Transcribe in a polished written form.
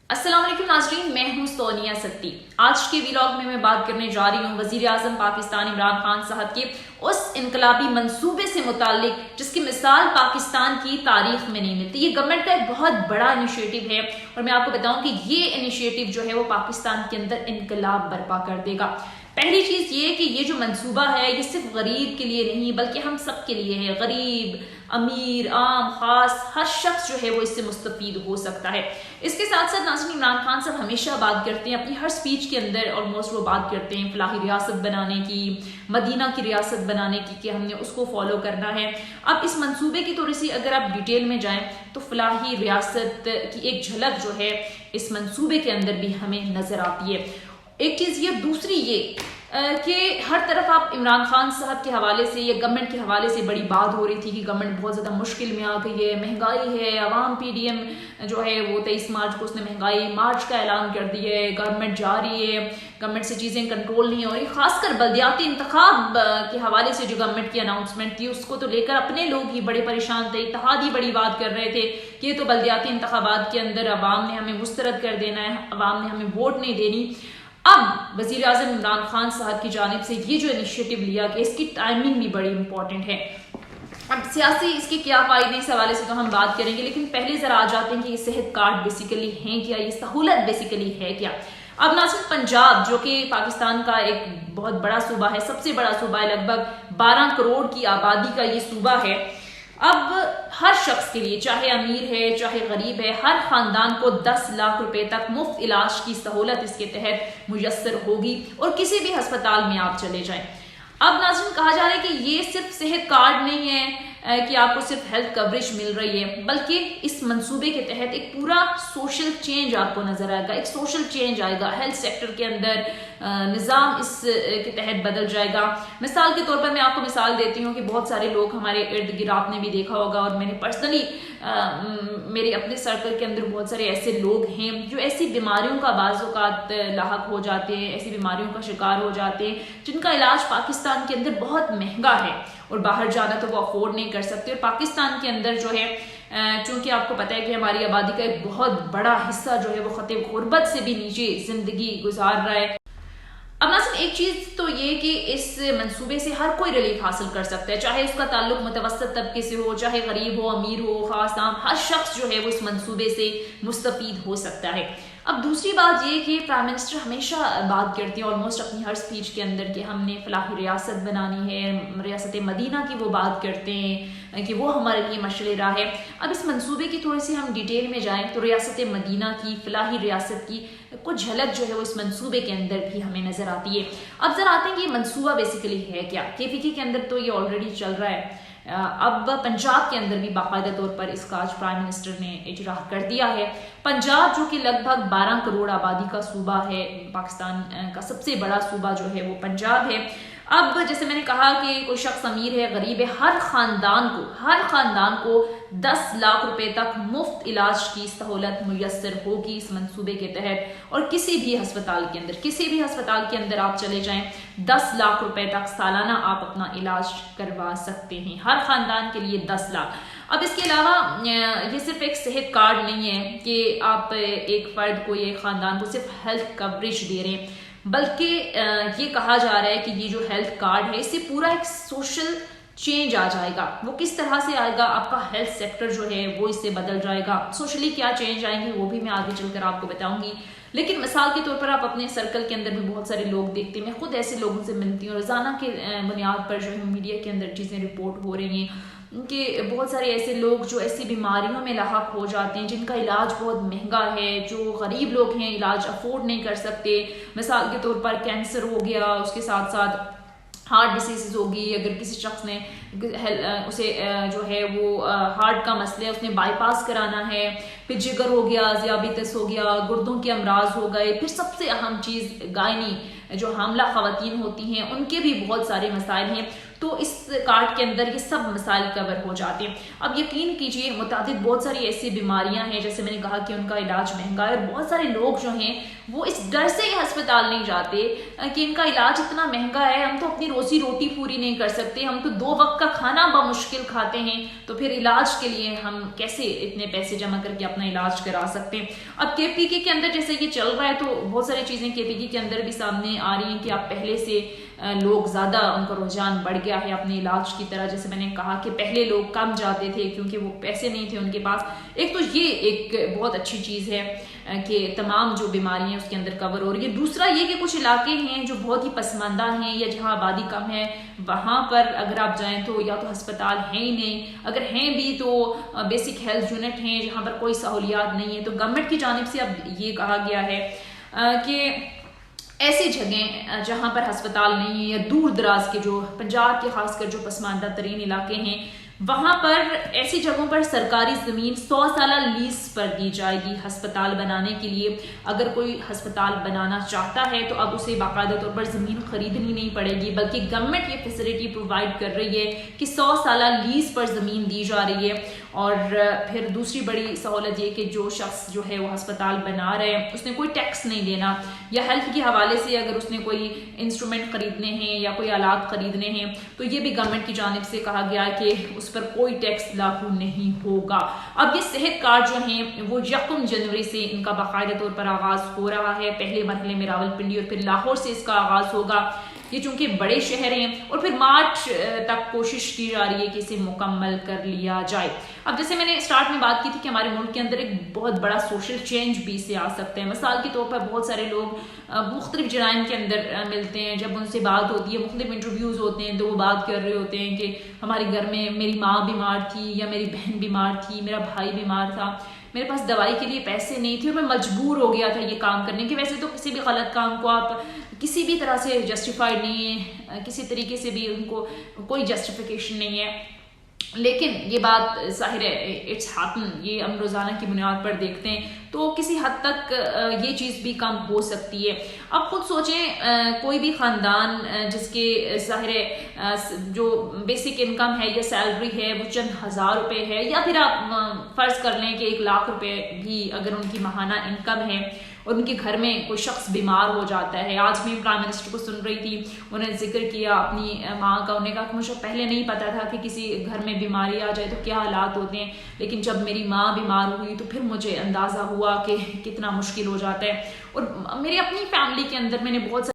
السلام علیکم ناظرین، میں ہوں سونیا ستی۔ آج کے ویلاگ میں بات کرنے جا رہی ہوں وزیر اعظم پاکستان عمران خان صاحب کے اس انقلابی منصوبے سے متعلق جس کی مثال پاکستان کی تاریخ میں نہیں ملتی۔ یہ گورنمنٹ کا ایک بہت بڑا انیشیٹو ہے اور میں آپ کو بتاؤں کہ یہ انیشیٹو جو ہے وہ پاکستان کے اندر انقلاب برپا کر دے گا۔ پہلی چیز یہ کہ یہ جو منصوبہ ہے یہ صرف غریب کے لیے نہیں بلکہ ہم سب کے لیے ہے۔ غریب، امیر، عام، خاص، ہر شخص جو ہے وہ اس سے مستفید ہو سکتا ہے۔ اس کے ساتھ ساتھ ناظرین، عمران خان صاحب ہمیشہ بات کرتے ہیں اپنی ہر سپیچ کے اندر، آلموسٹ وہ بات کرتے ہیں فلاحی ریاست بنانے کی، مدینہ کی ریاست بنانے کی، کہ ہم نے اس کو فالو کرنا ہے۔ اب اس منصوبے کی تھوڑی سی اگر آپ ڈیٹیل میں جائیں تو فلاحی ریاست کی ایک جھلک جو ہے اس منصوبے کے اندر بھی ہمیں نظر آتی ہے۔ ایک چیز یہ، دوسری یہ کہ ہر طرف آپ عمران خان صاحب کے حوالے سے یا گورنمنٹ کے حوالے سے بڑی بات ہو رہی تھی کہ گورنمنٹ بہت زیادہ مشکل میں آ گئی ہے، مہنگائی ہے، عوام پی ڈی ایم جو ہے وہ 23 مارچ کو اس نے مہنگائی مارچ کا اعلان کر دیا ہے، گورنمنٹ جا رہی ہے، گورنمنٹ سے چیزیں کنٹرول نہیں ہو رہی۔ خاص کر بلدیاتی انتخاب کے حوالے سے جو گورنمنٹ کی اناؤنسمنٹ تھی اس کو تو لے کر اپنے لوگ ہی بڑے پریشان تھے، اتحادی بڑی بات کر رہے تھے کہ یہ تو بلدیاتی انتخابات کے اندر عوام نے ہمیں مسترد کر دینا ہے، عوام نے ہمیں ووٹ نہیں دینی۔ اب وزیر اعظم عمران خان صاحب کی جانب سے یہ جو انیشیٹو لیا کہ اس کی ٹائمنگ بھی بڑی امپورٹنٹ ہے۔ اب سیاسی اس کے کیا فائدے اس حوالے سے تو ہم بات کریں گے، لیکن پہلے ذرا آ جاتے ہیں کہ یہ صحت کارڈ بیسیکلی ہیں کیا، یہ سہولت بیسیکلی ہے کیا۔ اب ناظرین، پنجاب جو کہ پاکستان کا ایک بہت بڑا صوبہ ہے، سب سے بڑا صوبہ ہے، لگ بھگ 12 کروڑ کی آبادی کا یہ صوبہ ہے۔ اب ہر شخص کے لیے، چاہے امیر ہے چاہے غریب ہے، ہر خاندان کو 10 لاکھ روپے تک مفت علاج کی سہولت اس کے تحت میسر ہوگی، اور کسی بھی ہسپتال میں آپ چلے جائیں۔ اب ناظرین، کہا جا رہا ہے کہ یہ صرف صحت کارڈ نہیں ہے کہ آپ کو صرف ہیلتھ کوریج مل رہی ہے، بلکہ اس منصوبے کے تحت ایک پورا سوشل چینج آپ کو نظر آئے گا، ایک سوشل چینج آئے گا ہیلتھ سیکٹر کے اندر، نظام اس کے تحت بدل جائے گا۔ مثال کے طور پر میں آپ کو مثال دیتی ہوں کہ بہت سارے لوگ ہمارے ارد گرد، آپ نے بھی دیکھا ہوگا اور میں نے پرسنلی میرے اپنے سرکل کے اندر بہت سارے ایسے لوگ ہیں جو ایسی بیماریوں کا بعض اوقات لاحق ہو جاتے ہیں، ایسی بیماریوں کا شکار ہو جاتے ہیں جن کا علاج پاکستان کے اندر بہت مہنگا ہے اور باہر جانا تو وہ افورڈ نہیں کر سکتے، اور پاکستان کے اندر جو ہے چونکہ آپ کو پتہ ہے کہ ہماری آبادی کا ایک بہت بڑا حصہ جو ہے وہ خط غربت سے بھی نیچے زندگی گزار رہا ہے۔ اب ناظرین، ایک چیز تو یہ کہ اس منصوبے سے ہر کوئی ریلیف حاصل کر سکتا ہے، چاہے اس کا تعلق متوسط طبقے سے ہو، چاہے غریب ہو، امیر ہو، خاص عام، ہر شخص جو ہے وہ اس منصوبے سے مستفید ہو سکتا ہے۔ اب دوسری بات یہ کہ پرائم منسٹر ہمیشہ بات کرتی ہیں آلموسٹ اپنی ہر سپیچ کے اندر کہ ہم نے فلاحی ریاست بنانی ہے، ریاست مدینہ کی وہ بات کرتے ہیں کہ وہ ہمارے لیے مشعل راہ ہے۔ اب اس منصوبے کی تھوڑی سی ہم ڈیٹیل میں جائیں تو ریاست مدینہ کی، فلاحی ریاست کی کچھ جھلک جو ہے وہ اس منصوبے کے اندر بھی ہمیں نظر آتی ہے۔ اب ذرا آتے ہیں کہ یہ منصوبہ بیسیکلی ہے کیا۔ KPK کے اندر تو یہ آلریڈی چل رہا ہے، اب پنجاب کے اندر بھی باقاعدہ طور پر اس کا آج پرائم منسٹر نے اجرا کر دیا ہے۔ پنجاب جو کہ لگ بھگ 12 کروڑ آبادی کا صوبہ ہے، پاکستان کا سب سے بڑا صوبہ جو ہے وہ پنجاب ہے۔ اب جیسے میں نے کہا کہ کوئی شخص امیر ہے، غریب ہے، ہر خاندان کو 10 لاکھ روپے تک مفت علاج کی سہولت میسر ہوگی اس منصوبے کے تحت، اور کسی بھی ہسپتال کے اندر آپ چلے جائیں 10 لاکھ روپے تک سالانہ آپ اپنا علاج کروا سکتے ہیں، ہر خاندان کے لیے 10 لاکھ۔ اب اس کے علاوہ یہ صرف ایک صحت کارڈ نہیں ہے کہ آپ ایک فرد کو، ایک خاندان کو صرف ہیلتھ کوریج دے رہے ہیں، بلکہ یہ کہا جا رہا ہے کہ یہ جو ہیلتھ کارڈ ہے اس سے پورا ایک سوشل چینج آ جائے گا۔ وہ کس طرح سے آئے گا؟ آپ کا ہیلتھ سیکٹر جو ہے وہ اس سے بدل جائے گا۔ سوشلی کیا چینج آئیں گے وہ بھی میں آگے چل کر آپ کو بتاؤں گی، لیکن مثال کے طور پر آپ اپنے سرکل کے اندر بھی بہت سارے لوگ دیکھتے ہیں، میں خود ایسے لوگوں سے ملتی ہوں، روزانہ کے بنیاد پر جو ہے میڈیا کے اندر چیزیں رپورٹ ہو رہی ہیں کہ بہت سارے ایسے لوگ جو ایسی بیماریوں میں لاحق ہو جاتے ہیں جن کا علاج بہت مہنگا ہے، جو غریب لوگ ہیں علاج افورڈ نہیں کر سکتے۔ مثال کے طور پر کینسر ہو گیا، اس کے ساتھ ساتھ ہارٹ ڈیسیزز ہوگی، اگر کسی شخص نے اسے جو ہے وہ ہارٹ کا مسئلہ ہے، اس نے بائی پاس کرانا ہے، پھر جگر ہو گیا، ذیابیطس ہو گیا، گردوں کے امراض ہو گئے، پھر سب سے اہم چیز گائنی جو حاملہ خواتین ہوتی ہیں ان کے بھی بہت سارے مسائل ہیں، تو اس کارڈ کے اندر یہ سب مسائل کور ہو جاتے ہیں۔ اب یقین کیجئے متعدد بہت ساری ایسی بیماریاں ہیں جیسے میں نے کہا کہ ان کا علاج مہنگا ہے، اور بہت سارے لوگ جو ہیں وہ اس ڈر سے ہی ہسپتال نہیں جاتے کہ ان کا علاج اتنا مہنگا ہے، ہم تو اپنی روزی روٹی پوری نہیں کر سکتے، ہم تو 2 وقت کا کا کھانا بمشکل کھاتے ہیں تو پھر علاج کے لیے ہم کیسے اتنے پیسے جمع کر کے اپنا علاج کرا سکتے ہیں. اب KPK کے اندر جیسے یہ چل رہا ہے تو بہت ساری چیزیں KPK کے اندر بھی سامنے آ رہی ہیں کہ اب پہلے سے لوگ زیادہ ان کا رجحان بڑھ گیا ہے اپنے علاج کی طرح. جیسے میں نے کہا کہ پہلے لوگ کم جاتے تھے کیونکہ وہ پیسے نہیں تھے ان کے پاس. ایک تو یہ ایک بہت اچھی چیز ہے کہ تمام جو بیماریاں ہیں اس کے اندر کور ہو رہی ہے. دوسرا یہ کہ کچھ علاقے ہیں جو بہت ہی پسماندہ ہیں یا جہاں آبادی کم ہے, وہاں پر اگر آپ جائیں تو یا تو ہسپتال ہیں ہی نہیں, اگر ہیں بھی تو بیسک ہیلتھ یونٹ ہیں جہاں پر کوئی سہولیات نہیں ہے. تو گورنمنٹ کی جانب سے اب یہ کہا گیا ہے کہ ایسی جگہیں جہاں پر ہسپتال نہیں ہے یا دور دراز کے جو پنجاب کے خاص کر جو پسماندہ ترین علاقے ہیں وہاں پر ایسی جگہوں پر سرکاری زمین 100 سالہ لیز پر دی جائے گی ہسپتال بنانے کے لیے. اگر کوئی ہسپتال بنانا چاہتا ہے تو اب اسے باقاعدہ طور پر زمین خریدنی نہیں پڑے گی بلکہ گورنمنٹ یہ فیسلٹی پرووائڈ کر رہی ہے کہ 100 سالہ لیز پر زمین دی جا رہی ہے. اور پھر دوسری بڑی سہولت یہ کہ جو شخص جو ہے وہ ہسپتال بنا رہے ہیں اس نے کوئی ٹیکس نہیں دینا, یا ہیلتھ کے حوالے سے اگر اس نے کوئی انسٹرومنٹ خریدنے ہیں یا کوئی آلات خریدنے ہیں تو یہ بھی گورنمنٹ کی جانب سے کہا گیا کہ اس پر کوئی ٹیکس لاگو نہیں ہوگا. اب یہ صحت کارڈ جو ہیں وہ 1 جنوری سے ان کا باقاعدہ طور پر آغاز ہو رہا ہے. پہلے مرحلے میں راولپنڈی اور پھر لاہور سے اس کا آغاز ہوگا. یہ چونکہ بڑے شہر ہیں اور پھر مارچ تک کوشش کی جا رہی ہے کہ اسے مکمل کر لیا جائے. اب جیسے میں نے اسٹارٹ میں بات کی تھی کہ ہمارے ملک کے اندر ایک بہت بڑا سوشل چینج بھی سے آ سکتے ہیں. مثال کے طور پر بہت سارے لوگ مختلف جرائم کے اندر ملتے ہیں, جب ان سے بات ہوتی ہے مختلف انٹرویوز ہوتے ہیں تو وہ بات کر رہے ہوتے ہیں کہ ہمارے گھر میں میری ماں بیمار تھی یا میری بہن بیمار تھی, میرا بھائی بیمار تھا, میرے پاس دوائی کے لیے پیسے نہیں تھے اور میں مجبور ہو گیا تھا یہ کام کرنے کے. ویسے تو کسی بھی غلط کام کو آپ کسی بھی طرح سے جسٹیفائڈ نہیں ہے, کسی طریقے سے بھی ان کو کوئی جسٹیفیکیشن نہیں ہے, لیکن یہ بات ظاہر ہے اٹس ہیپن, یہ ہم روزانہ کی بنیاد پر دیکھتے ہیں تو کسی حد تک یہ چیز بھی کم ہو سکتی ہے. اب خود سوچیں کوئی بھی خاندان جس کے ظاہر جو بیسک انکم ہے یا سیلری ہے وہ چند ہزار روپے ہے, یا پھر آپ فرض کر لیں کہ 1 لاکھ روپے بھی اگر ان کی ماہانہ انکم ہے اور ان کے گھر میں کوئی شخص بیمار ہو جاتا ہے. آج میں پرائم منسٹر کو سن رہی تھی, انہوں نے ذکر کیا اپنی ماں کا. انہوں نے کہا کہ مجھے پہلے نہیں پتا تھا کہ کسی گھر میں بیماری آ جائے تو کیا حالات ہوتے ہیں, لیکن جب میری ماں بیمار ہوئی تو پھر مجھے اندازہ ہوا کہ کتنا مشکل ہو جاتا ہے. اور میری اپنی فیملی کے اندر میں نے بہت